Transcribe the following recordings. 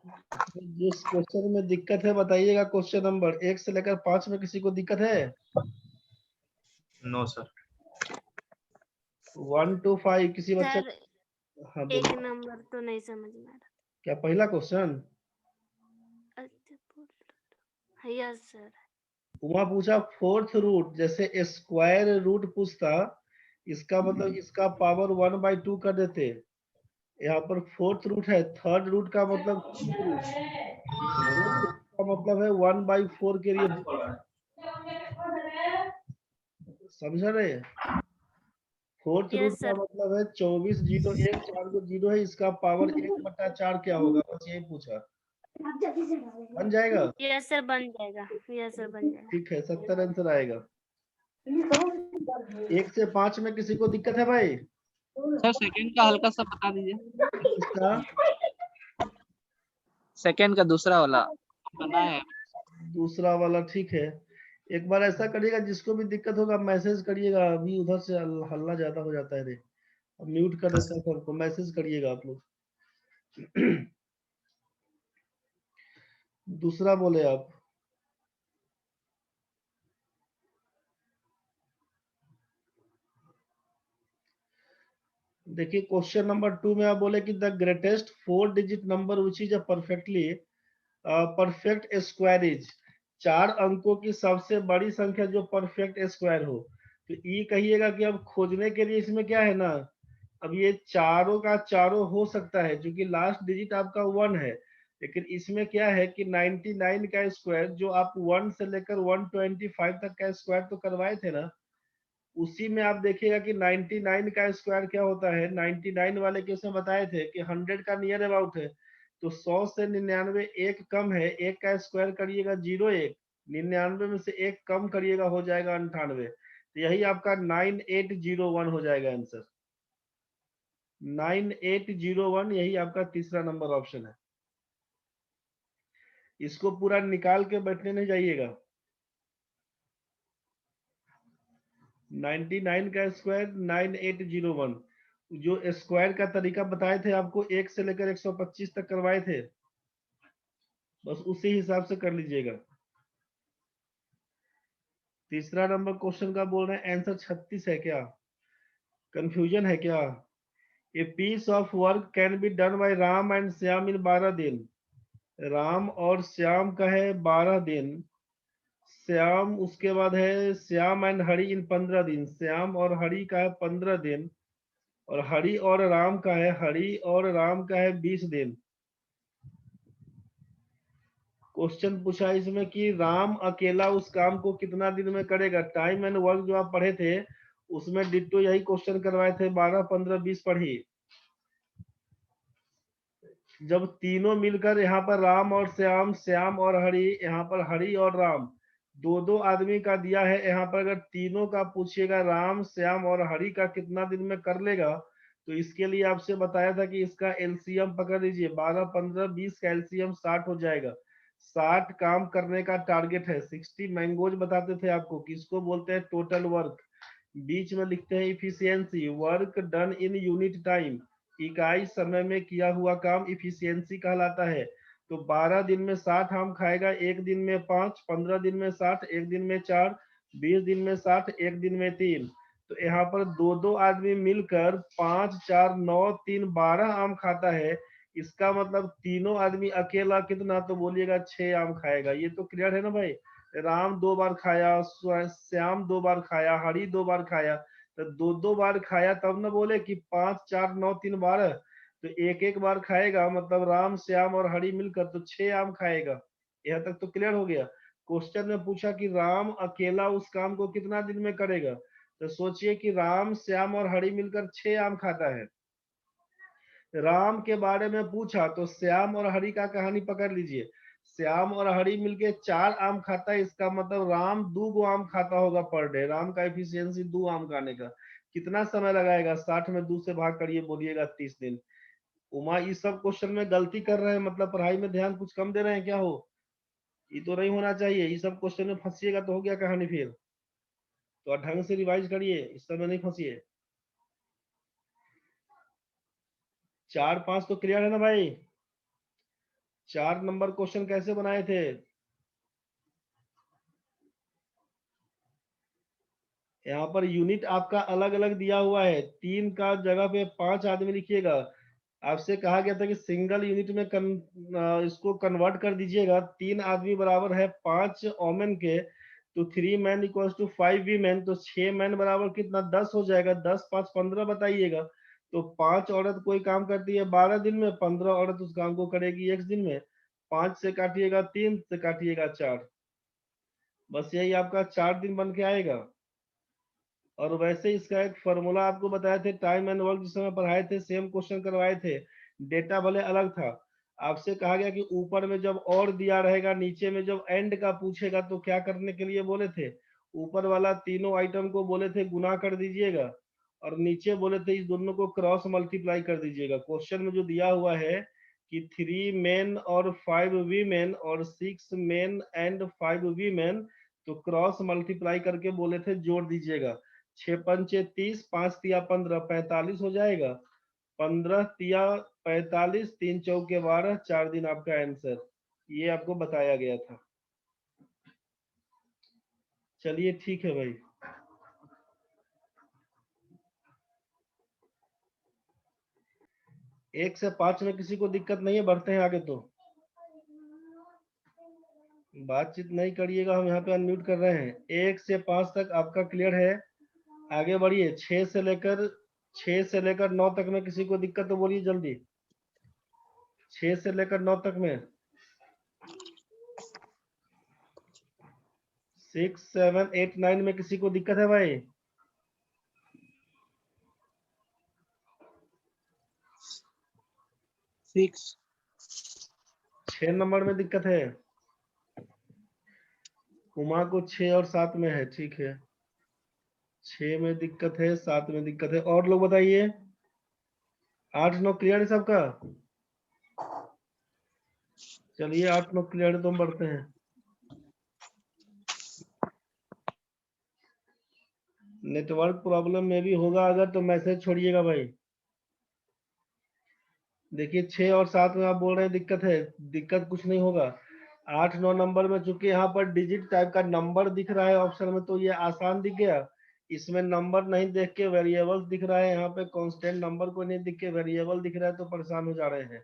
जिस क्वेश्चन में दिक्कत है बताइएगा। क्वेश्चन नंबर 1 से लेकर 5 में किसी को दिक्कत है? No sir. 1 to 5 किसी बच्चे? सर हाँ एक बोलिए। नंबर तो नहीं समझ में आ रहा। क्या पहला क्वेश्चन? Yes sir. उमा पूछा फोर्थ रूट, जैसे स्क्वायर रूट पूछता, इसका मतलब इसका पावर 1/2 कर देते। यहाँ पर फोर्थ रूट है, थर्ड रूट का मतलब क्यूब रूट, फोर्थ रूट का मतलब है 1/4 के लिए। समझ रहे? फोर्थ रूट यस का सर। मतलब है 24 जीरो 1 4 को जीरो है, इसका पावर 1/4 क्या होगा, बस यही पूछा। बन जाएगा? यस सर बन जाएगा। यस सर बन जाएगा। ठीक है, 70 आंसर आएगा। 1 से 5 में किसी को दिक्कत है भाई? सर सेकंड का हल्का सा बता दीजिए। किसका? सेकंड का दूसरा वाला पता है। दूसरा वाला ठीक है। एक बार ऐसा करिएगा, जिसको भी दिक्कत होगा मैसेज करिएगा। अभी उधर से हल्ला ज्यादा हो जाता है रे। अब म्यूट कर देता है सबको, मैसेज करिएगा आप लोग। दूसरा बोले आप। देखिए क्वेश्चन नंबर 2 में आप बोले कि the greatest 4 digit number which is a perfectly perfect square is. 4 अंकों की सबसे बड़ी संख्या जो परफेक्ट स्क्वायर हो। तो ये कहिएगा कि अब खोजने के लिए इसमें क्या है ना, अब ये चारों का चारों हो सकता है, क्योंकि लास्ट डिजिट आपका 1 है। लेकिन इसमें क्या है कि 99 का स्क्वायर जो आप 1 से लेकर 125 तक का स्क्वायर तो करवाए थे ना, उसी में आप देखिएगा कि 99 का स्क्वायर क्या होता है। 99 वाले कैसे बताए थे कि 100 का नियर अबाउट है। तो 100 से 99 एक कम है, एक का स्क्वायर करिएगा 01, 99 में से एक कम करिएगा हो जाएगा 98। तो यही आपका 9801 हो जाएगा आंसर। 9801 यही आपका तीसरा नंबर ऑप्शन है। इसको पूरा निकाल के बैठने नहीं जाइएगा। 99 का स्क्वायर 9801, जो स्क्वायर का तरीका बताए थे आपको 1 से लेकर 125 तक करवाए थे, बस उसी हिसाब से कर लीजिएगा। तीसरा नंबर क्वेश्चन का बोल रहे हैं आंसर 36 है क्या? कंफ्यूजन है क्या? A piece of work can be done by Ram and Shyam in 12 दिन। राम और श्याम का है 12 दिन। श्याम उसके बाद है श्याम एंड हरि इन 15 दिन। श्याम और हरि का है 15 दिन। और हरि और राम का है, हरि और राम का है 20 दिन। क्वेश्चन पूछा इसमें कि राम अकेला उस काम को कितना दिन में करेगा। टाइम एंड वर्क जो आप पढ़े थे उसमें डिट्टो यही क्वेश्चन करवाए थे, 12 15 20 पढ़ी। जब तीनों मिलकर यहाँ पर राम और श्याम, श्याम और हरि, यहाँ पर हरि और राम, दो दो आदमी का दिया है। यहाँ पर अगर तीनों का पूछिएगा राम श्याम और हरि का कितना दिन में कर लेगा, तो इसके लिए आपसे बताया था कि इसका एलसीएम पकड़ लीजिए। 12 15 20 का एलसीएम 60 हो जाएगा। 60 काम करने का टारगेट है। 60 मैंगोज बताते थे आपको, किसको बोलते हैं? Total work. बीच में लिखते हैं efficiency, work done in unit time, इकाई समय में किया हुआ काम इफिशियंसी कहलाता है। तो 12 दिन में 60 आम खाएगा, एक दिन में 5, 15 दिन में 60, एक दिन में 4, 20 दिन में 60, एक दिन में 3। तो यहाँ पर दो दो आदमी मिलकर 5 4 9 3 12 आम खाता है। इसका मतलब तीनों आदमी अकेला कितना, तो बोलिएगा 6 आम खाएगा। ये तो क्लियर है ना भाई? राम 2 बार खाया, श्याम 2 बार खाया, हरि 2 बार खाया, तो 2 2 बार खाया, तब ना बोले कि 5 4 9 3 12। तो एक एक बार खाएगा, मतलब राम श्याम और हरि मिलकर तो 6 आम खाएगा। यहाँ तक तो क्लियर हो गया। क्वेश्चन में पूछा कि राम अकेला उस काम को कितना दिन में करेगा। तो सोचिए कि राम श्याम और हरि मिलकर 6 आम खाता है। राम के बारे में पूछा तो श्याम और हरि का कहानी पकड़ लीजिए। श्याम और हरि मिलके 4 आम खाता है, इसका मतलब राम 2 गो आम खाता होगा पर डे। राम का एफिशिएंसी 2 आम खाने का। कितना समय लगाएगा? 60 में 2 से भाग करिए, बोलिएगा 30 दिन। उमा इस सब क्वेश्चन में गलती कर रहे हैं, मतलब पढ़ाई में ध्यान कुछ कम दे रहे हैं क्या हो? ये तो नहीं होना चाहिए। ये सब क्वेश्चन में फंसिएगा तो हो गया कहानी फिर। तो आप ढंग से रिवाइज करिए, इस समय नहीं फंसिए। 4 5 तो क्लियर है ना भाई? 4 नंबर क्वेश्चन कैसे बनाए थे? यहाँ पर यूनिट आपका अलग अलग दिया हुआ है, 3 का जगह पे 5 आदमी लिखिएगा। आपसे कहा गया था कि सिंगल यूनिट में इसको कन्वर्ट कर दीजिएगा। 3 आदमी बराबर है 5 ओमेन के, तो 3 मैन इक्वल्स टू 5 वीमेन, तो 6 मैन बराबर कितना 10 हो जाएगा। 10 5 15 बताइएगा। तो 5 औरत कोई काम करती है 12 दिन में, 15 औरत उस काम को करेगी 1 दिन में। 5 से काटिएगा 3 से काटिएगा 4, बस यही आपका 4 दिन बन के आएगा। और वैसे इसका एक फॉर्मूला आपको बताए थे, टाइम एंड वर्क जिस समय पढ़ाए थे, सेम क्वेश्चन करवाए थे, डेटा भले अलग था। आपसे कहा गया कि ऊपर में जब और दिया रहेगा, नीचे में जब एंड का पूछेगा तो क्या करने के लिए बोले थे? ऊपर वाला तीनों आइटम को बोले थे गुना कर दीजिएगा, और नीचे बोले थे इस दोनों को क्रॉस मल्टीप्लाई कर दीजिएगा। क्वेश्चन में जो दिया हुआ है कि 3 मेन और 5 वीमेन और 6 मेन एंड 5 वीमेन, तो क्रॉस मल्टीप्लाई करके बोले थे जोड़ दीजिएगा। 6 पंचे 30, 5 तिया 15, 45 हो जाएगा। 15 तिया 45, 3 चौके 12, 4 दिन आपका आंसर। ये आपको बताया गया था। चलिए ठीक है भाई। एक से 5 में किसी को दिक्कत नहीं है? बढ़ते हैं आगे। तो बातचीत नहीं करिएगा, हम यहाँ पे अनम्यूट कर रहे हैं। 1 से 5 तक आपका क्लियर है? आगे बढ़िए। 6 से लेकर 9 तक में किसी को दिक्कत तो बोलिए जल्दी। 6 से लेकर 9 तक में 6 7 8 9 में किसी को दिक्कत है भाई? 6 नंबर में दिक्कत है? उमा को 6 और 7 में है, ठीक है। 6 में दिक्कत है, 7 में दिक्कत है। और लोग बताइए। 8 9 क्लियर है सबका? चलिए 8 9 क्लियर है तो हम बढ़ते हैं। नेटवर्क प्रॉब्लम में भी होगा अगर तो मैसेज छोड़िएगा भाई। देखिए 6 और 7 में आप बोल रहे हैं दिक्कत है, दिक्कत कुछ नहीं होगा। 8 9 नंबर में चूंकि यहाँ पर डिजिट टाइप का नंबर दिख रहा है ऑप्शन में, तो ये आसान दिख गया। इसमें नंबर नहीं देख के वेरिएबल दिख रहा है, यहाँ पे कांस्टेंट नंबर को नहीं दिख के वेरिएबल दिख रहा है, तो परेशान हो जा रहे हैं।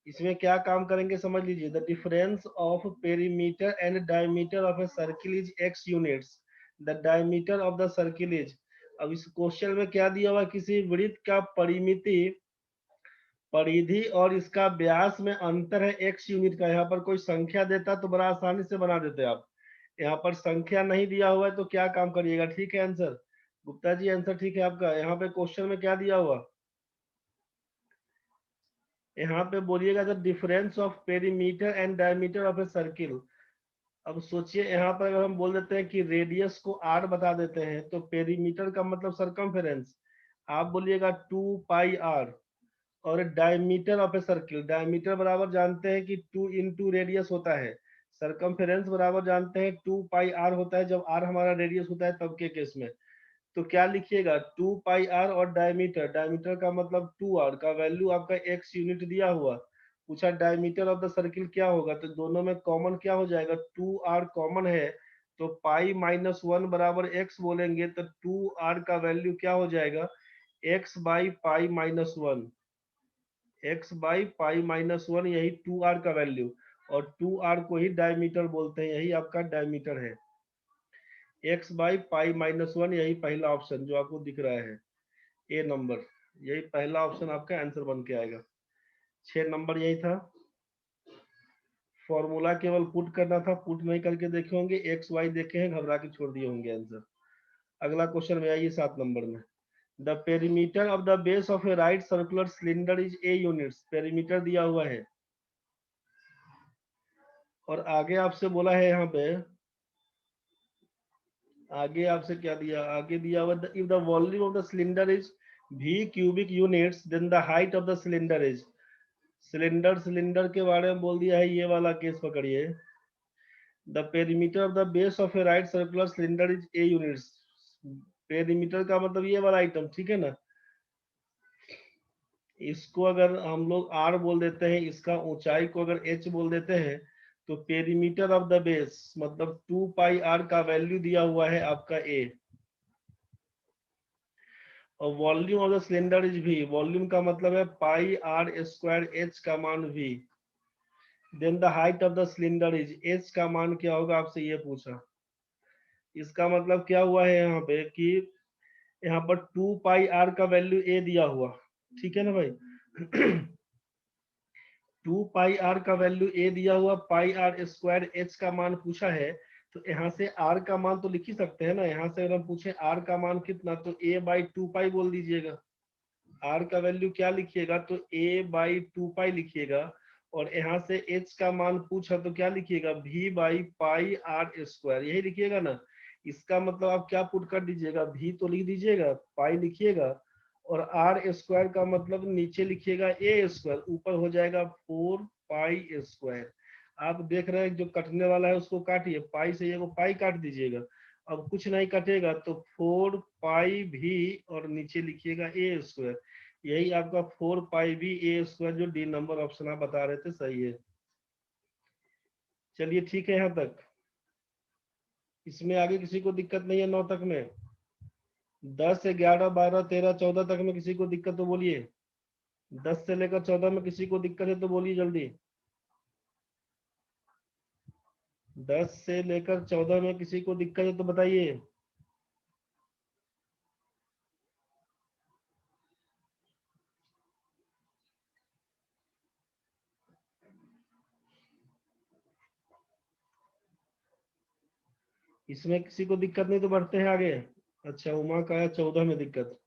इसमें क्या काम करेंगे समझ लीजिए। The difference of perimeter and diameter of a circle is x units. The diameter of the circle is. अब इस क्वेश्चन में क्या दिया हुआ? किसी वृत्त का परिमिति, परिधि और इसका व्यास में अंतर है x यूनिट का। यहाँ पर कोई संख्या देता तो बड़ा आसानी से बना देते आप। यहाँ पर संख्या नहीं दिया हुआ है तो क्या काम करिएगा? ठीक है आंसर गुप्ता जी, आंसर ठीक है आपका। यहाँ पे क्वेश्चन में क्या दिया हुआ? यहाँ पे बोलिएगा the difference of perimeter and diameter of a circle. अब सोचिए यहाँ पर अगर हम बोल देते हैं कि रेडियस को r बता देते हैं, तो पेरीमीटर का मतलब सरकमफेरेंस, आप बोलिएगा 2 पाई r। और diameter of a circle, diameter बराबर जानते हैं कि 2 इंटू रेडियस होता है। सरकमफेरेंस बराबर जानते हैं 2 पाई r होता है, जब r हमारा रेडियस होता है तब के केस में। तो क्या लिखिएगा? 2 पाई r और डायमीटर, डायमीटर का मतलब 2r का वैल्यू आपका x यूनिट दिया हुआ। पूछा डायमीटर ऑफ द सर्किल क्या होगा, तो दोनों में कॉमन क्या हो जाएगा? 2r कॉमन है, तो पाई माइनस 1 बराबर x बोलेंगे, तो 2r का वैल्यू क्या हो जाएगा? x by pi minus 1, x by pi minus 1, यही 2r का वैल्यू। और 2r को ही डायमीटर बोलते हैं, यही आपका डायमीटर है। x बाई पाई माइनस 1, यही पहला ऑप्शन जो आपको दिख रहा है, ए नंबर, यही पहला ऑप्शन आपका आंसर बन के आएगा। 6 नंबर यही था। फॉर्मूला केवल पुट करना था, पुट नहीं करके देखे होंगे, एक्स वाई देखे हैं, घबरा के छोड़ दिए होंगे आंसर। अगला क्वेश्चन में आइए 7 नंबर में। The perimeter of the base of A right circular cylinder is a units. Perimeter दिया हुआ है, और आगे आपसे बोला है यहाँ पे, आगे आपसे क्या दिया? आगे दिया हुआ if the volume of the cylinder is v cubic units, then the height of the cylinder is. Cylinder के बारे में बोल दिया है, ये वाला केस पकड़िए। The perimeter of the base of A right circular cylinder is a units. Perimeter का मतलब ये वाला आइटम, ठीक है ना? इसको अगर हम लोग r बोल देते हैं, इसका ऊंचाई को अगर h बोल देते हैं, तो पेरीमीटर ऑफ द बेस मतलब 2 पाई r का वैल्यू दिया हुआ है आपका a, और volume of the cylinder is v, volume का मतलब है पाई r स्क्वायर h का मान v, then the height of the cylinder is, h का मान क्या होगा आपसे ये पूछा। इसका मतलब क्या हुआ है यहाँ पे कि यहाँ पर 2 पाई r का वैल्यू a दिया हुआ, ठीक है ना भाई। 2 पाई r का वैल्यू a दिया हुआ, पाई r स्क्वायर h का मान पूछा है, तो यहाँ से r का मान तो लिख ही सकते हैं ना। यहाँ से अगर हम पूछे r का मान कितना, तो a बाई 2 पाई बोल दीजिएगा। r का वैल्यू क्या लिखिएगा, तो a बाई 2 पाई लिखिएगा, और यहाँ से h का मान पूछा तो क्या लिखिएगा, v by pi r square, यही लिखिएगा ना। इसका मतलब आप क्या पुट कर दीजिएगा, v तो लिख दीजिएगा, पाई लिखिएगा, और r स्क्वायर का मतलब नीचे लिखिएगा a स्क्वायर, ऊपर हो जाएगा 4 पाई स्क्वायर। आप देख रहे हैं जो कटने वाला है उसको काटिए, पाई से ये को पाई काट दीजिएगा। अब कुछ नहीं कटेगा तो 4 पाई भी, और नीचे लिखिएगा a स्क्वायर, यही आपका 4 पाई भी a स्क्वायर, जो डी नंबर ऑप्शन आप बता रहे थे सही है। चलिए ठीक है यहाँ तक, इसमें आगे किसी को दिक्कत नहीं है 9 तक में। 10 से 11 12 13 14 तक में किसी को दिक्कत तो बोलिए। 10 से लेकर 14 में किसी को दिक्कत है तो बोलिए जल्दी। 10 से लेकर 14 में किसी को दिक्कत है तो बताइए। इसमें किसी को दिक्कत नहीं तो बढ़ते हैं आगे। अच्छा, उमा का आया 14 में दिक्कत,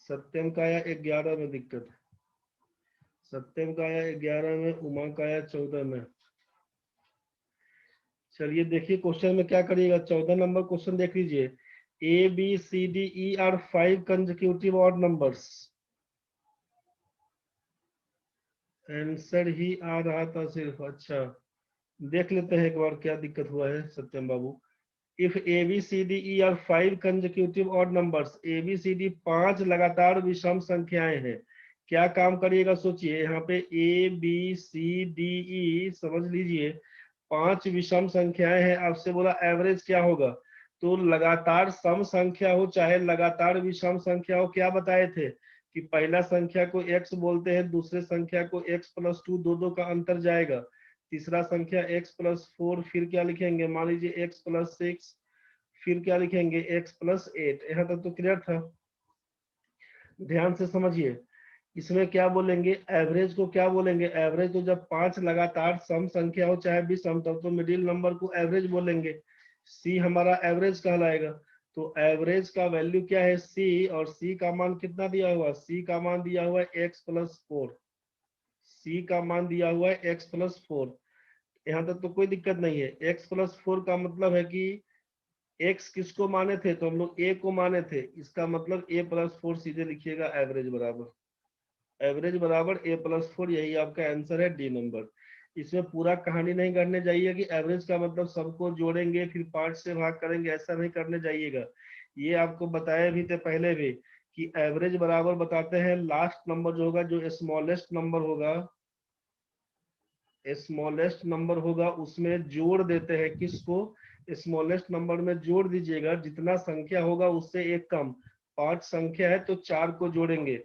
सत्यम का आया 11 में दिक्कत, सत्यम का आया 11 में, उमा का आया 14 में। चलिए देखिए क्वेश्चन में क्या करिएगा। 14 नंबर क्वेश्चन देख लीजिए। A B C D E are 5 consecutive odd numbers. Answer ही आ रहा था सिर्फ। अच्छा, देख लेते हैं एक बार क्या दिक्कत हुआ है सत्यम बाबू। If A B C D E are 5 consecutive odd numbers, A B C D 5 लगातार विषम संख्याएं हैं, क्या काम करिएगा सोचिए। यहाँ पे ए बी सी डी ई समझ लीजिए 5 विषम संख्याएं हैं, आपसे बोला एवरेज क्या होगा। तो लगातार सम संख्या हो चाहे लगातार विषम संख्या हो, क्या बताए थे कि पहला संख्या को x बोलते हैं, दूसरे संख्या को x प्लस 2, दो का अंतर जाएगा, तीसरा संख्या x प्लस 4, फिर क्या लिखेंगे, मान लीजिए x प्लस 6, फिर क्या लिखेंगे x प्लस 8। यहाँ तक तो क्लियर था, ध्यान से समझिए। इसमें क्या बोलेंगे, एवरेज को क्या बोलेंगे, एवरेज तो जब 5 लगातार सम संख्या हो चाहे विषम, तब तो मिडिल नंबर को एवरेज बोलेंगे। सी हमारा एवरेज कहलाएगा। तो एवरेज का वैल्यू क्या है सी, और सी का मान कितना दिया हुआ, सी का मान दिया हुआ है x प्लस 4, सी का मान दिया हुआ है x प्लस 4। यहाँ तक तो कोई दिक्कत नहीं है। x प्लस 4 का मतलब है कि x किसको माने थे, तो हम लोग a को माने थे, इसका मतलब a प्लस 4 सीधे लिखिएगा एवरेज बराबर, एवरेज बराबर a प्लस 4, यही आपका आंसर है डी नंबर। इसमें पूरा कहानी नहीं करने जाइए कि एवरेज का मतलब सबको जोड़ेंगे फिर 5 से भाग करेंगे, ऐसा नहीं करने जाइएगा। ये आपको बताया भी थे पहले भी कि एवरेज बराबर बताते हैं लास्ट नंबर जो होगा, जो स्मॉलेस्ट नंबर होगा, स्मॉलेस्ट नंबर होगा उसमें जोड़ देते हैं किसको, स्मॉलेस्ट नंबर में जोड़ दीजिएगा, जितना संख्या होगा उससे एक कम। 5 संख्या है तो 4 को जोड़ेंगे।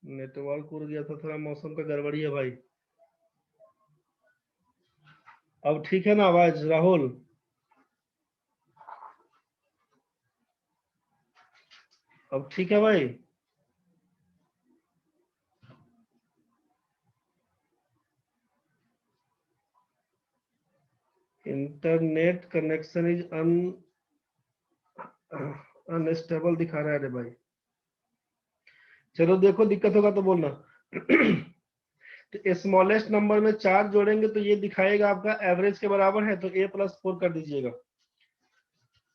नेटवर्क उड़ गया था, थोड़ा मौसम का गड़बड़ी है भाई। अब ठीक है ना आवाज राहुल? अब ठीक है भाई? इंटरनेट कनेक्शन इज अनस्टेबल दिखा रहा है रे भाई। चलो देखो, दिक्कत होगा तो बोलना। तो स्मॉलेस्ट नंबर में 4 जोड़ेंगे तो ये दिखाएगा आपका एवरेज के बराबर है, तो a+4 कर दीजिएगा।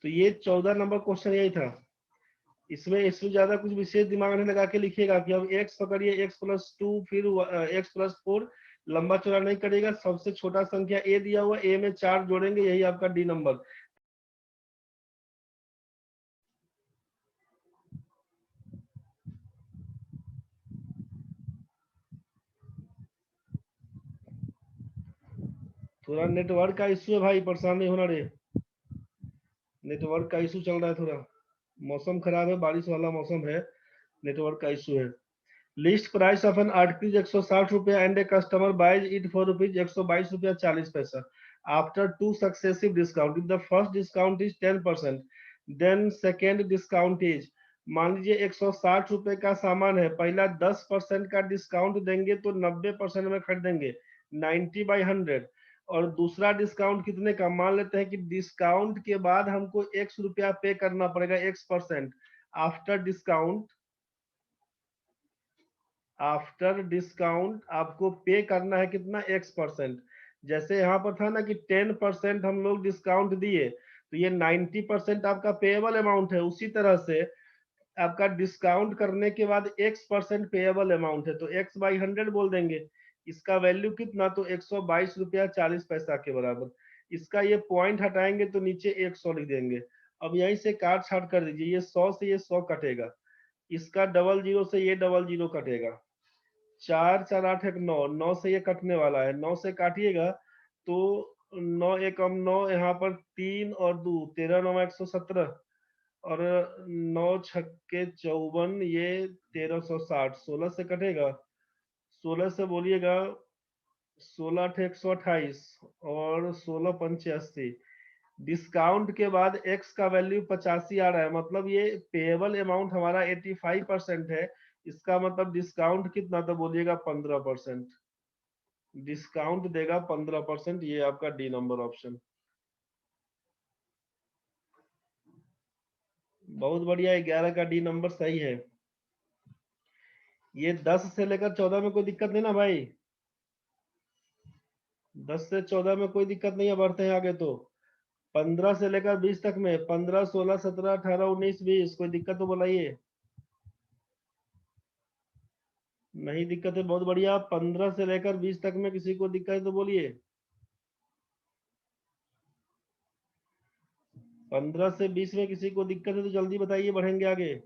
तो ये 14 नंबर क्वेश्चन यही था। इसमें इससे ज्यादा कुछ विशेष दिमाग नहीं लगा के लिखिएगा कि अब x पकड़िए, x+2 फिर x+4, लंबा चौड़ा नहीं करेगा। सबसे छोटा संख्या a दिया हुआ, a में 4 जोड़ेंगे, यही आपका डी नंबर। थोड़ा नेटवर्क का इश्यू है भाई, परेशान नहीं होना रे, नेटवर्क का इश्यू चल रहा है थोड़ा, मौसम खराब है, बारिश वाला मौसम है, नेटवर्क का इश्यू है। List price of an article 160 रुपया and a customer buys it for rupees 122 रुपया 40 पैसा after 2 successive discount. If the first discount is 10%, then second discount is, मान लीजिए 160 रुपए का सामान है, पहला 10% का डिस्काउंट देंगे तो 90% में खरीदेंगे, 90/100। और दूसरा डिस्काउंट कितने का, मान लेते हैं कि डिस्काउंट के बाद हमको x रुपया पे करना पड़ेगा, x%। After discount, after discount आपको पे करना है कितना, x%। जैसे यहाँ पर था ना कि 10% हम लोग डिस्काउंट दिए, तो ये 90% आपका पेएबल अमाउंट है। उसी तरह से आपका डिस्काउंट करने के बाद x% पेएबल अमाउंट है, तो x/100 बोल देंगे। इसका वैल्यू कितना, तो 122 रुपया 40 पैसा के बराबर। इसका ये पॉइंट हटाएंगे तो नीचे 100 लिख देंगे। अब यहीं से काट छाट कर दीजिए, ये 100 से ये 100 कटेगा, इसका 00 से ये 00 कटेगा, 4 4 8 1 9, 9 से ये कटने वाला है, 9 से काटिएगा तो 9 1 9, यहाँ पर 3 और 2 13, 9 117, और 9 छक्के 54, ये 1360, 16 से कटेगा, 16 से बोलिएगा 16 8 128 और 16 5 80। डिस्काउंट के बाद x का वैल्यू 85 आ रहा है, मतलब ये पेएबल अमाउंट हमारा 85% है। इसका मतलब डिस्काउंट कितना, तो बोलिएगा 15%, डिस्काउंट देगा 15%। ये आपका डी नंबर ऑप्शन। बहुत बढ़िया, 11 का डी नंबर सही है। ये 10 से लेकर 14 में कोई दिक्कत नहीं ना भाई, 10 से 14 में कोई दिक्कत नहीं है, बढ़ते हैं आगे। तो 15 से लेकर 20 तक में, 15 16 17 18 19 20, कोई दिक्कत तो बताइए। नहीं दिक्कत है, बहुत बढ़िया। 15 से लेकर 20 तक में किसी को दिक्कत है तो बोलिए। 15 से 20 में किसी को दिक्कत है तो जल्दी बताइए, बढ़ेंगे आगे।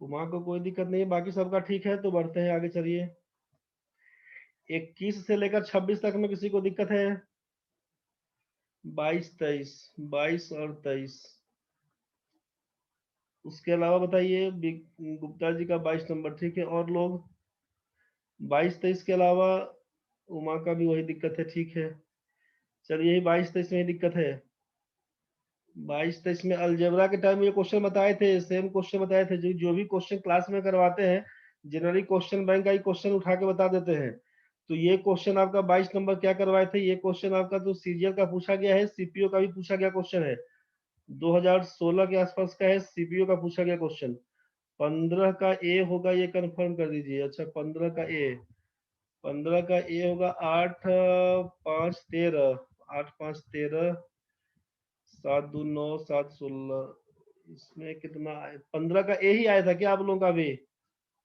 उमा को कोई दिक्कत नहीं है, बाकी सबका ठीक है, तो बढ़ते हैं आगे, चलिए। 21 से लेकर 26 तक में किसी को दिक्कत है, 22 23, 22 और 23। उसके अलावा बताइए, गुप्ता जी का 22 नंबर ठीक है, और लोग 22 23 के अलावा, उमा का भी वही दिक्कत है, ठीक है। चलिए, यही 22 23 में ही दिक्कत है। 22 23 में अलजेब्रा के टाइम ये क्वेश्चन बताए थे, सेम क्वेश्चन बताए थे, जो भी क्वेश्चन क्लास में करवाते हैं, जनरली क्वेश्चन बैंक का ही क्वेश्चन उठा के बता देते हैं। तो ये क्वेश्चन आपका 22 नंबर क्या करवाए थे, ये क्वेश्चन आपका तो सीजीएल का पूछा गया है, सीपीओ का भी पूछा गया क्वेश्चन है, 2016 के आसपास का है, सीपीओ का पूछा गया क्वेश्चन। 15 का ए होगा, ये कंफर्म कर दीजिए। अच्छा, 15 का ए, 15 का ए होगा 8 5 13, 8 5 13, 7 2 9, 7 16, इसमें कितना 15 का ए ही आया था क्या आप लोगों का भी?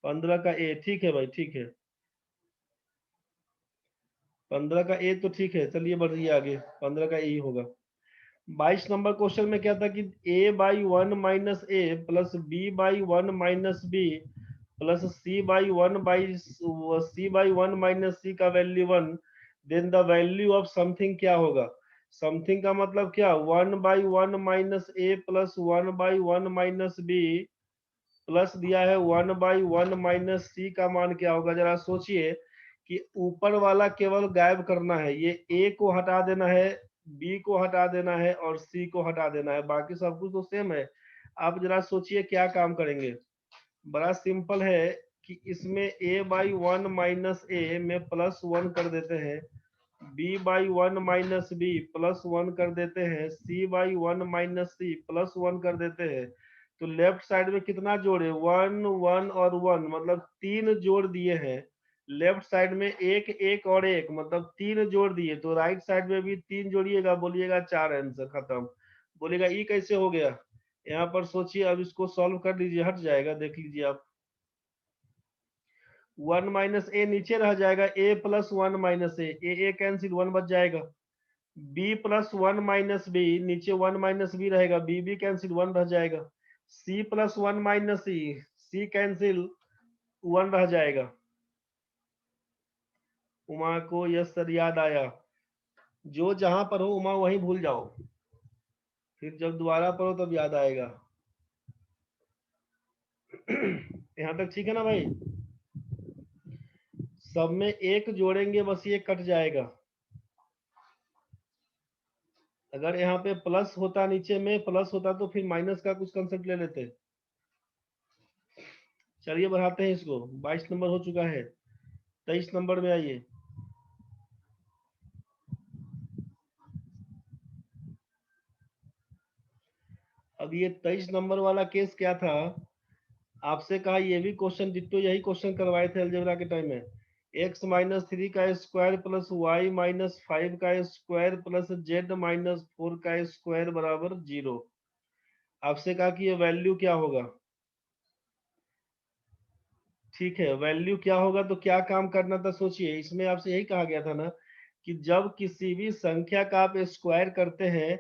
15 का ए ठीक है भाई, ठीक है, 15 का ए तो ठीक है। चलिए बढ़िए आगे, 15 का ए ही होगा। 22 नंबर क्वेश्चन में क्या था कि a/1 minus A plus b/1 minus B plus c/1 minus C का value 1, then the value of something क्या होगा। समथिंग का मतलब क्या, 1/1 minus A plus 1/1 minus B plus दिया है 1/1 माइनस सी का मान क्या होगा। जरा सोचिए कि ऊपर वाला केवल गायब करना है, ये ए को हटा देना है, बी को हटा देना है और सी को हटा देना है, बाकी सब कुछ तो सेम है। आप जरा सोचिए क्या काम करेंगे। बड़ा सिंपल है कि इसमें a/1 माइनस ए में +1 कर देते हैं, b by 1 minus B plus 1 कर देते हैं, c by 1 minus C plus 1 कर देते हैं। तो लेफ्ट साइड में कितना जोड़े, 1 1 और 1 मतलब 3 जोड़ दिए हैं। लेफ्ट साइड में एक एक और एक मतलब 3 जोड़ दिए, तो राइट साइड में भी 3 जोड़िएगा, बोलिएगा 4, आंसर खत्म। बोलेगा ई कैसे हो गया, यहाँ पर सोचिए, अब इसको सॉल्व कर लीजिए, हट जाएगा, देख लीजिए आप। 1 माइनस ए नीचे रह जाएगा, a plus 1 minus A cancel, 1 बच जाएगा। b प्लस 1 माइनस बी नीचे 1 माइनस बी रहेगा, बी कैंसिल, 1 रह जाएगा। c प्लस 1 माइनस सी कैंसिल, 1 रह जाएगा। उमा को यस सर याद आया, जो जहां पर हो उमा वहीं भूल जाओ, फिर जब दोबारा पढ़ो तब याद आएगा। यहाँ तक ठीक है ना भाई, सब में एक जोड़ेंगे बस ये कट जाएगा। अगर यहाँ पे प्लस होता, नीचे में प्लस होता तो फिर माइनस का कुछ कंसेप्ट ले लेते। चलिए बढ़ाते हैं इसको, 22 नंबर हो चुका है, 23 नंबर में आइए। अब ये 23 नंबर वाला केस क्या था, आपसे कहा ये भी क्वेश्चन डिट्टो यही क्वेश्चन करवाए थे अलजेब्रा के टाइम में। x माइनस 3 का स्क्वायर प्लस वाई माइनस 5 का स्क्वायर प्लस जेड माइनस 4 का स्क्वायर बराबर 0। आपसे कहा कि ये वैल्यू क्या होगा। ठीक है, वैल्यू क्या होगा तो क्या काम करना था सोचिए। इसमें आपसे यही कहा गया था ना कि जब किसी भी संख्या का आप स्क्वायर करते हैं,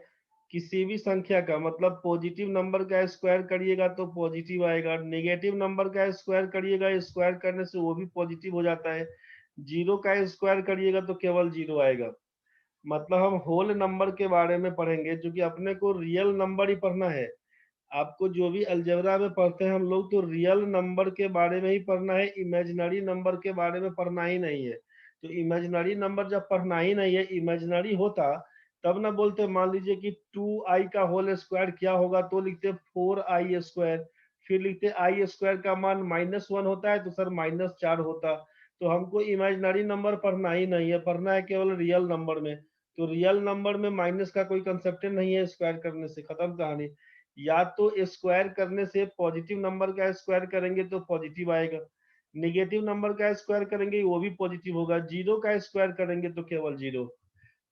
किसी भी संख्या का मतलब पॉजिटिव नंबर का स्क्वायर करिएगा तो पॉजिटिव आएगा, नेगेटिव नंबर का स्क्वायर करिएगा, स्क्वायर करने से वो भी पॉजिटिव हो जाता है, जीरो का स्क्वायर करिएगा तो केवल जीरो आएगा। मतलब हम होल नंबर के बारे में पढ़ेंगे, जो कि अपने को रियल नंबर ही पढ़ना है। आपको जो भी अलजेब्रा में पढ़ते हैं हम लोग, तो रियल नंबर के बारे में ही पढ़ना है, इमेजिनरी नंबर के बारे में पढ़ना ही नहीं है। तो इमेजिनरी नंबर जब पढ़ना ही नहीं है, इमेजिनरी होता तब ना बोलते। मान लीजिए कि 2i का होल स्क्वायर क्या होगा, तो लिखते 4i स्क्वायर, फिर लिखते आई स्क्वायर का मान -1 होता है तो सर -4 होता। तो हमको इमेजिनरी नंबर पढ़ना ही नहीं है, पढ़ना है केवल रियल नंबर में। तो रियल नंबर में माइनस का कोई कंसेप्ट नहीं है, स्क्वायर करने से खत्म कहानी। या तो स्क्वायर करने से पॉजिटिव नंबर का स्क्वायर करेंगे तो पॉजिटिव आएगा, नेगेटिव नंबर का स्क्वायर करेंगे वो भी पॉजिटिव होगा, जीरो का स्क्वायर करेंगे तो केवल जीरो।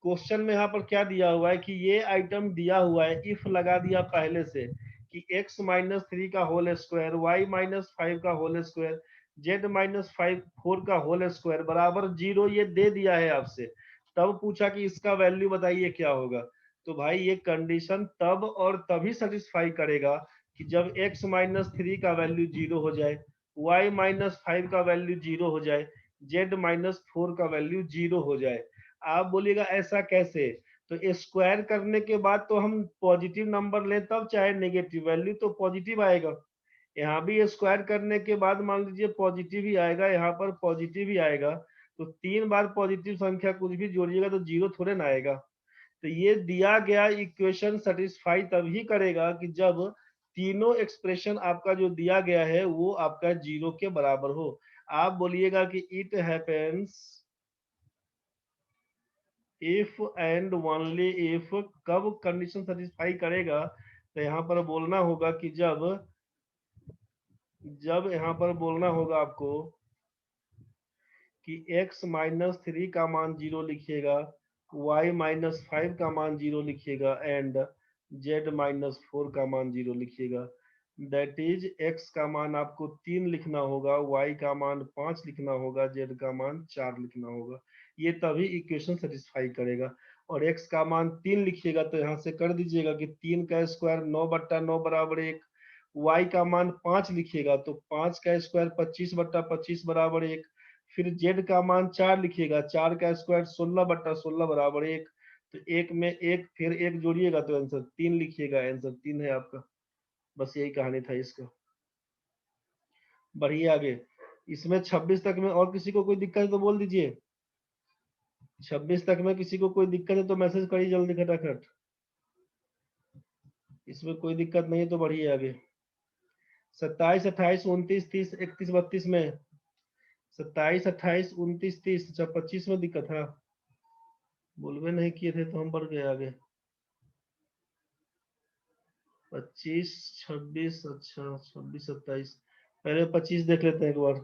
क्वेश्चन में यहाँ पर क्या दिया हुआ है कि ये आइटम दिया हुआ है, इफ लगा दिया पहले से कि x माइनस 3 का होल स्क्वायर, y माइनस 5 का होल स्क्वायर, z माइनस 4 का होल स्क्वायर बराबर 0, ये दे दिया है आपसे। तब पूछा कि इसका वैल्यू बताइए क्या होगा। तो भाई ये कंडीशन तब और तभी सेटिस्फाई करेगा कि जब x माइनस 3 का वैल्यू 0 हो जाए, y माइनस 5 का वैल्यू 0 हो जाए, z माइनस 4 का वैल्यू 0 हो जाए। आप बोलिएगा ऐसा कैसे, तो स्क्वायर करने के बाद तो हम पॉजिटिव नंबर लें तब चाहे नेगेटिव, वैल्यू तो पॉजिटिव आएगा। यहाँ भी स्क्वायर करने के बाद मान लीजिए पॉजिटिव ही आएगा, यहाँ पर पॉजिटिव ही आएगा। तो 3 बार पॉजिटिव संख्या कुछ भी जोड़िएगा तो जीरो थोड़े ना आएगा। तो ये दिया गया इक्वेशन सेटिस्फाई तभी करेगा कि जब तीनों एक्सप्रेशन आपका जो दिया गया है वो आपका जीरो के बराबर हो। आप बोलिएगा कि it happens if and only if, कब कंडीशन सेटिस्फाई करेगा, तो यहाँ पर बोलना होगा कि जब यहाँ पर बोलना होगा आपको कि x माइनस 3 का मान 0 लिखिएगा, y माइनस 5 का मान 0 लिखिएगा एंड z माइनस 4 का मान 0 लिखिएगा। दैट इज x का मान आपको 3 लिखना होगा, y का मान 5 लिखना होगा, z का मान 4 लिखना होगा। ये तभी इक्वेशन सेटिस्फाई करेगा। और x का मान 3 लिखिएगा तो यहाँ से कर दीजिएगा कि 3 का स्क्वायर 9/9 बराबर 1, y का मान 5 लिखिएगा तो 5 का स्क्वायर 25/25 बराबर 1, फिर z का मान 4 लिखिएगा, 4 का स्क्वायर 16/16 बराबर 1, तो एक में एक फिर एक जोड़िएगा तो आंसर 3 लिखिएगा, आंसर 3 है आपका। बस यही कहानी था इसका। बढ़िए आगे, इसमें 26 तक में और किसी को कोई दिक्कत है तो बोल दीजिए। 26 तक में किसी को कोई दिक्कत है तो मैसेज करिए जल्दी खटाखट। इसमें कोई दिक्कत नहीं है तो बढ़िए आगे। 27, 28, 29, 30, 31, 32 में 27, 28, 29, 30, अच्छा 25 में दिक्कत है। बोलवे नहीं किए थे तो हम बढ़ गए आगे। 25, 26, अच्छा 26, 27। पहले 25 देख लेते हैं एक बार।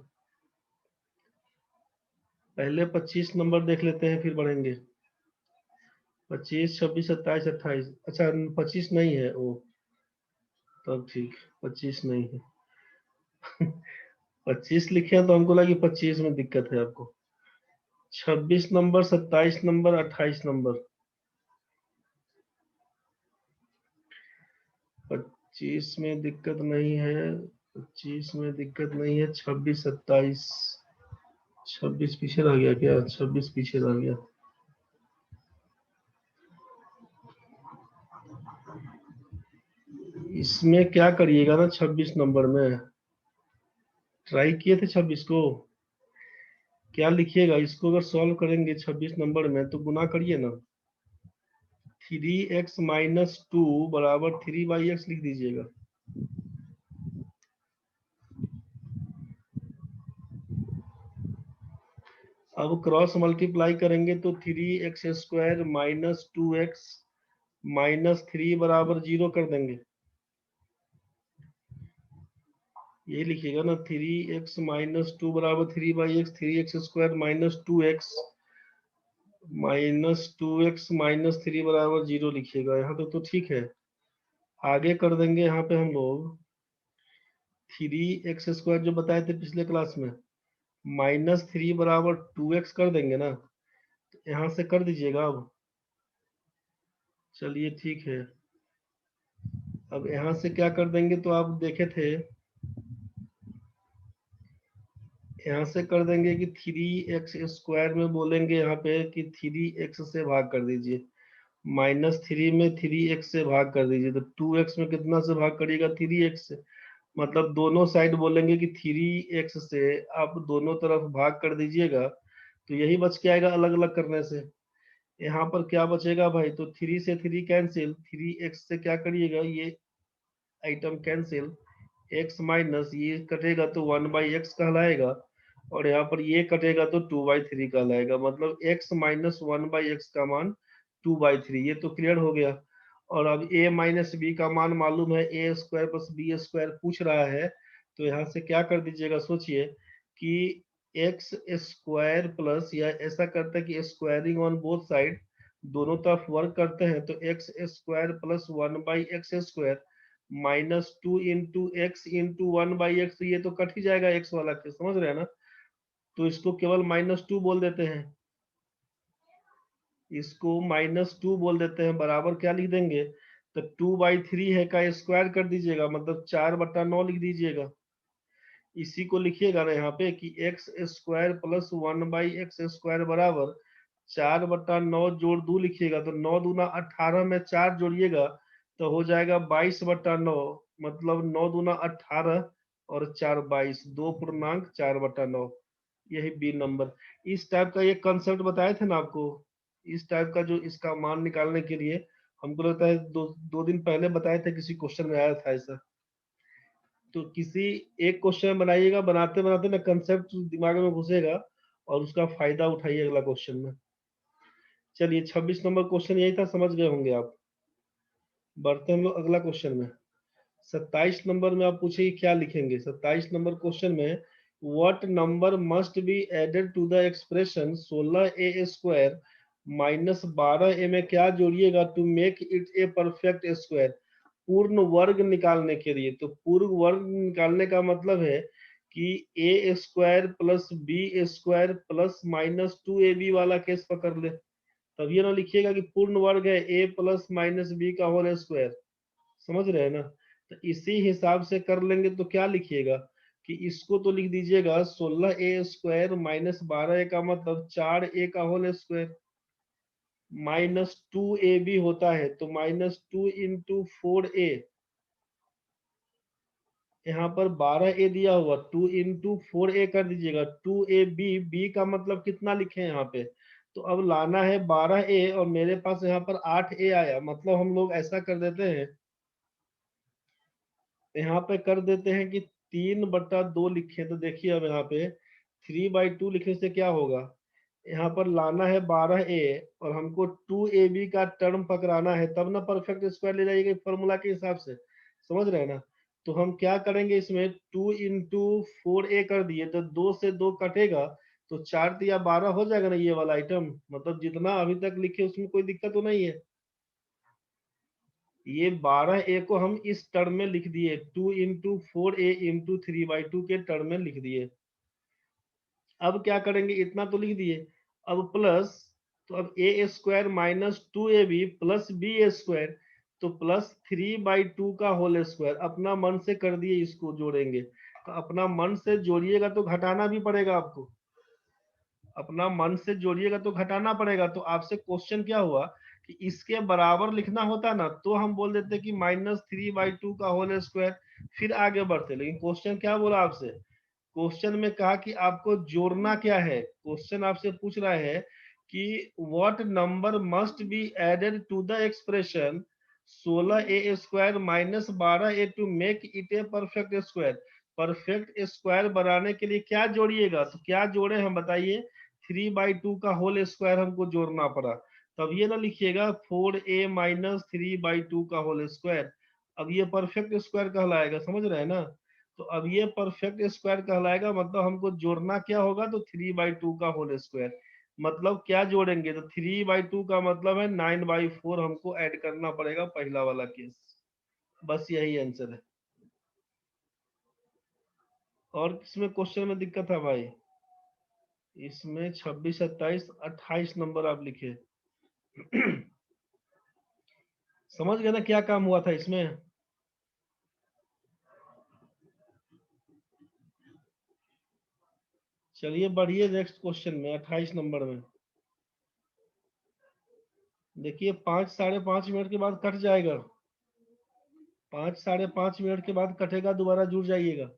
पहले 25 नंबर देख लेते हैं फिर बढ़ेंगे। 25, 26, 27, 28। अच्छा 25 नहीं है वो, तब ठीक। 25 नहीं है। 25 लिखे हैं तो हमको लगा कि 25 में दिक्कत है आपको। 26 नंबर, 27 नंबर, 28 नंबर। 25 में दिक्कत नहीं है, 25 में दिक्कत नहीं है। 26, 27। 26 पीछे रह गया क्या? 26 पीछे रह गया। इसमें क्या करिएगा ना, 26 नंबर में ट्राई किए थे 26 को। क्या लिखिएगा इसको, अगर सॉल्व करेंगे 26 नंबर में तो गुना करिए ना। 3x माइनस 2 बराबर 3/x लिख दीजिएगा। अब क्रॉस मल्टीप्लाई करेंगे तो 3x² माइनस 2x माइनस 3 बराबर 0 कर देंगे। ये लिखिएगा ना, 3x माइनस 2 बराबर 3/x, 3x² minus 2x minus 2x minus 3 बराबर 0 लिखिएगा। यहाँ तो ठीक है। आगे कर देंगे यहाँ पे हम लोग 3x² जो बताए थे पिछले क्लास में माइनस 3 बराबर 2x कर देंगे ना, तो यहाँ से कर दीजिएगा। अब चलिए ठीक है। अब यहाँ से क्या कर देंगे, तो आप देखे थे यहाँ से कर देंगे कि 3x² में बोलेंगे यहाँ पे कि 3x से भाग कर दीजिए। माइनस 3 में 3x से भाग कर दीजिए, तो 2x में कितना से भाग करिएगा? 3x से। मतलब दोनों साइड बोलेंगे कि 3x से आप दोनों तरफ भाग कर दीजिएगा, तो यही बच के आएगा अलग अलग करने से। यहाँ पर क्या बचेगा भाई? तो 3 से 3 कैंसिल, 3x से क्या करिएगा, ये आइटम कैंसिल, x माइनस ये कटेगा तो 1/x कहलाएगा, और यहाँ पर ये कटेगा तो 2/3 कहलाएगा। मतलब x माइनस 1/x का मान 2/3। ये तो क्लियर हो गया। और अब a माइनस बी का मान मालूम है, a² प्लस b² पूछ रहा है, तो यहाँ से क्या कर दीजिएगा, सोचिए कि x² प्लस, या ऐसा करते हैं कि स्क्वायरिंग ऑन बोथ साइड, दोनों तरफ वर्क करते हैं, तो x² plus 1/x² minus 2 into x into 1/x, ये तो कट ही जाएगा x वाला के, समझ रहे हैं ना? तो इसको केवल -2 बोल देते हैं, इसको -2 बोल देते हैं। बराबर क्या लिख देंगे, तो 2/3 है का स्क्वायर कर दीजिएगा, मतलब 4/9 लिख दीजिएगा। इसी को लिखिएगा ना यहाँ पे कि x² प्लस 1/x² बराबर 4/9 जोड़ 2 लिखिएगा, तो 9 दूना 18 में 4 जोड़िएगा तो हो जाएगा 22/9। मतलब 9 दूना 18 और 4 22, 2.4/9। यही बी नंबर। इस टाइप का ये कंसेप्ट बताए थे ना आपको, इस टाइप का जो इसका मान निकालने के लिए, हमको लगता है दो दिन पहले बताए थे, किसी क्वेश्चन में आया था ऐसा। तो किसी एक क्वेश्चन बनाइएगा, बनाते बनाते ना कंसेप्ट दिमाग में घुसेगा और उसका फायदा उठाइए अगला क्वेश्चन में। चलिए 26 नंबर क्वेश्चन यही था, समझ गए होंगे आप। बढ़ते हम लोग अगला क्वेश्चन में। 27 नंबर में आप पूछिए क्या लिखेंगे। 27 नंबर क्वेश्चन में, what number must be added to the expression 16a² minus 12a में क्या जोड़िएगा to make it a perfect square. पूर्ण वर्ग निकालने के लिए, तो पूर्ण वर्ग निकालने का मतलब है कि a² plus b² plus -2ab वाला केस पकड़ ले। तब ये ना लिखिएगा कि पूर्ण वर्ग है a प्लस माइनस बी का होल स्क्वायर, समझ रहे हैं ना? तो इसी हिसाब से कर लेंगे तो क्या लिखिएगा कि इसको तो लिख दीजिएगा 16a² माइनस 12a का मतलब 4a का होल स्क्वायर, -2ab होता है तो -2 इंटू 4a, यहाँ पर 12a दिया हुआ, 2 इंटू 4a कर दीजिएगा, 2ab, b का मतलब कितना लिखे यहाँ पे, तो अब लाना है 12a, और मेरे पास यहाँ पर 8a आया। मतलब हम लोग ऐसा कर देते हैं, यहाँ पे कर देते हैं कि 3/2 लिखे, तो देखिए अब यहाँ पे 3/2 लिखने से क्या होगा, यहाँ पर लाना है 12a और हमको 2ab का टर्म पकड़ाना है, तब ना परफेक्ट स्क्वायर ले जाइएगा फॉर्मूला के हिसाब से, समझ रहे हैं ना। तो हम क्या करेंगे, इसमें 2 इंटू 4a कर दिए तो 2 से 2 कटेगा तो 4 तिया 12 हो जाएगा ना ये वाला आइटम। मतलब जितना अभी तक लिखे उसमें कोई दिक्कत तो नहीं है। ये 12a को हम इस टर्म में लिख दिए, 2 इंटू 4a इंटू 3/2 के टर्म में लिख दिए। अब क्या करेंगे, इतना तो लिख दिए, अब प्लस, तो अब A square minus 2ab plus B square, तो प्लस 3/2 का होल स्क्वायर। अपना मन से कर दिए, इसको जोड़ेंगे तो अपना मन से जोड़िएगा तो घटाना भी पड़ेगा आपको, अपना मन से जोड़िएगा तो घटाना पड़ेगा। तो आपसे क्वेश्चन क्या हुआ कि इसके बराबर लिखना होता ना तो हम बोल देते कि -3/2 का होल स्क्वायर, फिर आगे बढ़ते। लेकिन क्वेश्चन क्या बोला आपसे, क्वेश्चन में कहा कि आपको जोड़ना क्या है। क्वेश्चन आपसे पूछ रहा है कि what number must be added to the expression 16a square minus 12a to make it a perfect square. Perfect square बनाने के लिए क्या जोड़िएगा, तो क्या जोड़े हम बताइए, 3/2 का होल स्क्वायर हमको जोड़ना पड़ा। तब ये ना लिखिएगा 4a माइनस 3/2 का होल स्क्वायर, अब ये परफेक्ट स्क्वायर कहलाएगा, समझ रहे हैं ना। तो अब ये परफेक्ट स्क्वायर कहलाएगा, मतलब हमको जोड़ना क्या होगा, तो 3/2 का होल स्क्वायर। मतलब क्या जोड़ेंगे, तो 3/2 का मतलब है 9/4 हमको ऐड करना पड़ेगा, पहला वाला केस। बस यही आंसर है। और किसमें क्वेश्चन में दिक्कत है भाई, इसमें 26, 27, 28 नंबर आप लिखे। समझ गए ना क्या काम हुआ था इसमें। चलिए बढ़िए नेक्स्ट क्वेश्चन में 28 नंबर में देखिए, 5 साढ़े 5 मिनट के बाद कट जाएगा, 5 साढ़े 5 मिनट के बाद कटेगा, दोबारा जुड़ जाइएगा।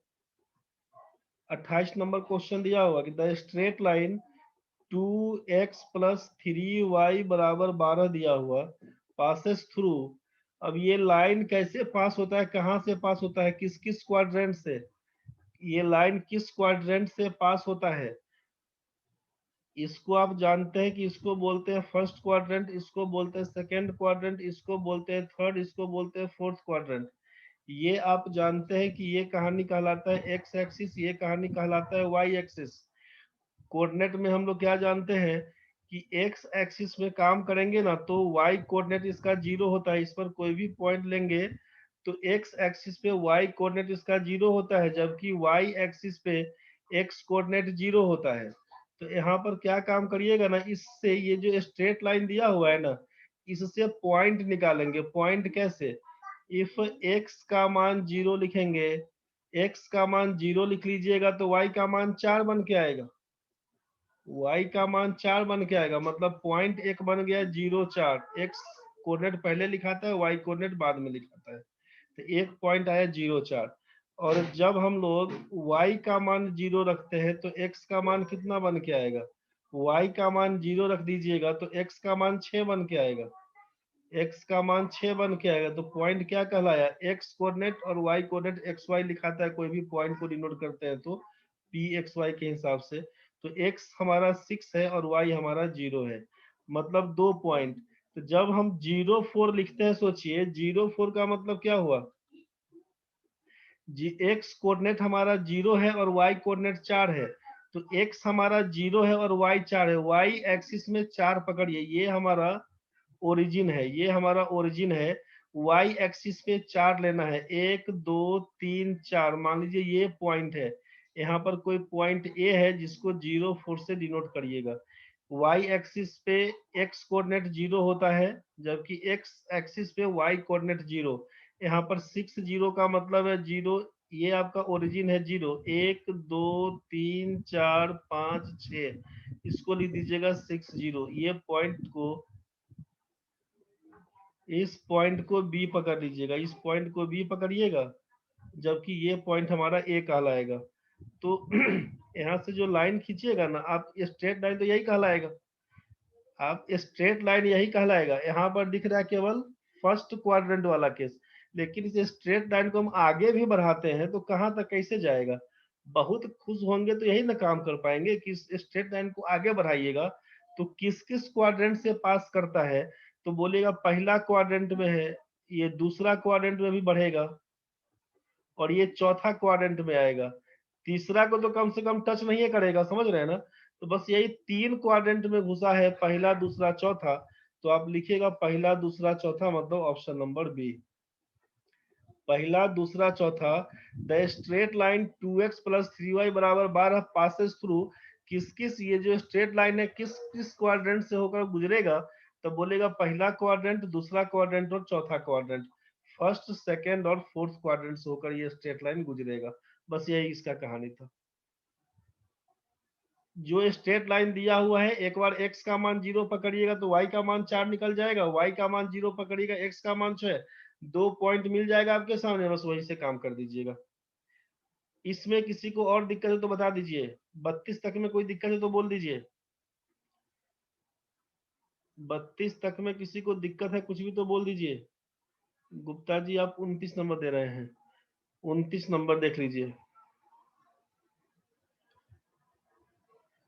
28 नंबर क्वेश्चन दिया हुआ कि the straight line 2x plus 3y बराबर 12 दिया हुआ पासेस थ्रू। अब ये लाइन कैसे पास होता है, कहाँ से पास होता है, किस किस क्वाड्रेंट से, ये लाइन किस क्वाड्रेंट से पास होता है। इसको आप जानते हैं कि इसको बोलते हैं फर्स्ट क्वाड्रेंट, इसको बोलते हैं सेकंड क्वाड्रेंट, इसको बोलते हैं थर्ड, इसको बोलते हैं फोर्थ क्वाड्रेंट। ये आप जानते हैं कि ये कहानी कहलाता है एक्स एक्सिस, ये कहानी कहलाता है वाई एक्सिस। कोऑर्डिनेट में हम लोग क्या जानते हैं कि एक्स एक्सिस में काम करेंगे ना तो वाई कोऑर्डिनेट इसका 0 होता है। इस पर कोई भी पॉइंट लेंगे तो एक्स एक्सिस पे वाई कोऑर्डिनेट इसका 0 होता है, जबकि वाई एक्सिस पे एक्स कोऑर्डिनेट 0 होता है। तो यहाँ पर क्या काम करिएगा ना, इससे ये जो स्ट्रेट लाइन दिया हुआ है ना, इससे पॉइंट निकालेंगे। पॉइंट कैसे, इफ x का मान 0 लिखेंगे, x का मान 0 लिख लीजिएगा तो y का मान 4 बन के आएगा, y का मान 4 बन के आएगा। मतलब पॉइंट एक बन गया 0 4, x कोऑर्डिनेट पहले लिखाता है, y कोऑर्डिनेट बाद में लिखाता है, तो एक पॉइंट आया 0 4। और जब हम लोग y का मान 0 रखते हैं तो x का मान कितना बन के आएगा, y का मान 0 रख दीजिएगा तो x का मान 6 बन के आएगा, x का मान 6 बन के आएगा। तो पॉइंट क्या कहलाया, x कोऑर्डिनेट और y कोऑर्डिनेट एक्स वाई लिखाता है, कोई भी पॉइंट को डिनोट करते हैं तो p x y के हिसाब से। तो x हमारा 6 है और y हमारा 0 है, मतलब 2 पॉइंट। तो जब हम 0 4 लिखते हैं, सोचिए 0 4 का मतलब क्या हुआ, x कोऑर्डिनेट हमारा 0 है और y कोऑर्डिनेट 4 है। तो x हमारा 0 है और y 4 है, y एक्सिस में 4 पकड़िए, ये हमारा ओरिजिन है, ये हमारा ओरिजिन है। y एक्सिस पे 4 लेना है, 1 2 3 4, मान लीजिए ये पॉइंट है, यहाँ पर कोई पॉइंट a है जिसको 0 4 से डिनोट करिएगा। y एक्सिस पे x कोऑर्डिनेट 0 होता है, जबकि x एक्सिस पे y कोऑर्डिनेट 0। यहाँ पर 6 0 का मतलब है 0, ये आपका ओरिजिन है 0, 1 2 3 4 5 6, इसको लिख दीजिएगा 6 0। ये पॉइंट को, इस पॉइंट को बी पकड़ लीजिएगा, इस पॉइंट को बी पकड़िएगा, जबकि ये पॉइंट हमारा ए कहलाएगा। तो यहाँ से जो लाइन खींचिएगा ना आप, स्ट्रेट लाइन तो यही कहलाएगा, आप स्ट्रेट लाइन यही कहलाएगा। यहाँ पर दिख रहा है केवल फर्स्ट क्वाड्रेंट वाला केस, लेकिन इस स्ट्रेट लाइन को हम आगे भी बढ़ाते हैं तो कहाँ तक कैसे जाएगा। बहुत खुश होंगे तो यही ना काम कर पाएंगे कि इस स्ट्रेट लाइन को आगे बढ़ाइएगा तो किस किस क्वाड्रेंट से पास करता है, तो बोलेगा पहला क्वाड्रेंट में है, ये दूसरा क्वाड्रेंट में भी बढ़ेगा और ये चौथा क्वाड्रेंट में आएगा, तीसरा को तो कम से कम टच नहीं करेगा, समझ रहे हैं ना। तो बस यही 3 क्वाड्रेंट में घुसा है, पहला दूसरा चौथा, तो आप लिखिएगा पहला दूसरा चौथा, मतलब ऑप्शन नंबर बी, पहला दूसरा चौथा। The straight line 2x + 3y = 12 passes through, किस किस, ये जो स्ट्रेट लाइन है किस किस क्वाड्रेंट से होकर गुजरेगा, तो बोलेगा पहला क्वाड्रेंट, दूसरा क्वाड्रेंट और चौथा क्वाड्रेंट, फर्स्ट सेकंड और फोर्थ क्वाड्रेंट से होकर ये स्ट्रेट लाइन गुजरेगा। बस यही इसका कहानी था। जो स्ट्रेट लाइन दिया हुआ है, एक बार x का मान 0 पकड़िएगा तो y का मान 4 निकल जाएगा, y का मान 0 पकड़िएगा, x का मान 6, 2 पॉइंट मिल जाएगा आपके सामने, बस वही से काम कर दीजिएगा। इसमें किसी को और दिक्कत है तो बता दीजिए, 32 तक में कोई दिक्कत है तो बोल दीजिए, 32 तक में किसी को दिक्कत है कुछ भी तो बोल दीजिए। गुप्ता जी आप 29 नंबर दे रहे हैं, 29 नंबर देख लीजिए।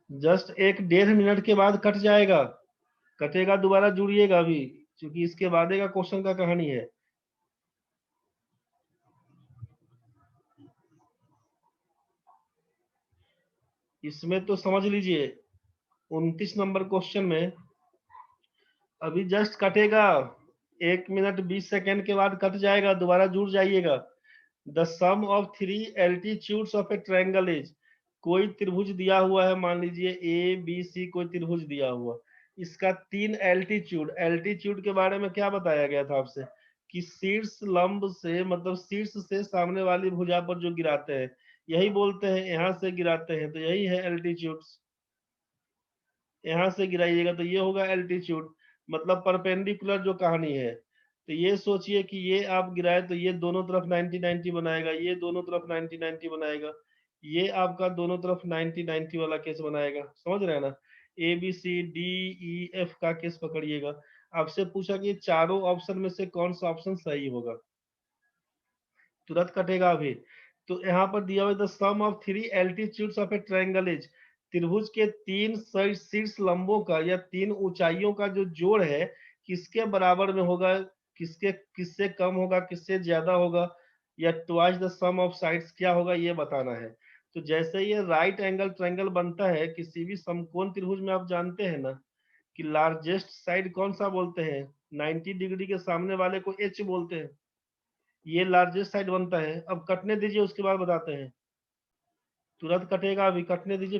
जस्ट 1-1.5 मिनट के बाद कट जाएगा, कटेगा दोबारा जुड़िएगा अभी, क्योंकि इसके बाद का क्वेश्चन का कहानी है। इसमें तो समझ लीजिए 29 नंबर क्वेश्चन में अभी जस्ट कटेगा, 1 मिनट 20 सेकेंड के बाद कट जाएगा, दोबारा जुड़ जाइएगा। The sum of 3 altitudes of a triangle is, कोई त्रिभुज दिया हुआ है, मान लीजिए ए बी सी कोई त्रिभुज दिया हुआ, इसका 3 एल्टीट्यूड, एल्टीट्यूड के बारे में क्या बताया गया था आपसे कि शीर्ष लंब से, मतलब शीर्ष से सामने वाली भुजा पर जो गिराते हैं, यही बोलते हैं, यहाँ से गिराते हैं तो यही है एल्टीट्यूड्स, यहाँ से गिराइएगा तो ये होगा एल्टीट्यूड, मतलब परपेंडिकुलर जो कहानी है। तो ये सोचिए कि ये आप गिराए तो ये दोनों तरफ 90-90 बनाएगा, ये दोनों तरफ 90-90 बनाएगा, ये आपका दोनों तरफ 90-90 वाला केस बनाएगा, समझ रहे हैं ना। A B C D E F का केस पकड़िएगा। आपसे पूछा कि चारों ऑप्शन में से कौन सा ऑप्शन सही होगा, तुरंत कटेगा अभी। तो यहाँ पर दिया हुआ the sum of 3 altitudes of a triangle is, त्रिभुज के 3 शीर्ष लंबों का या 3 ऊंचाइयों का जो जोड़ है किसके बराबर में होगा, किसके किससे कम होगा, किससे ज्यादा होगा, या twice the sum of sides क्या होगा, ये बताना है। तो जैसे ये राइट एंगल ट्रायंगल बनता है किसी भी समकोण त्रिभुज में, आप जानते हैं ना कि लार्जेस्ट साइड कौन सा बोलते हैं, 90 डिग्री के सामने वाले को एच बोलते हैं, ये लार्जेस्ट साइड बनता है। अब कटने दीजिए उसके बाद बताते हैं, तुरंत कटेगा, अभी कटने दीजिए।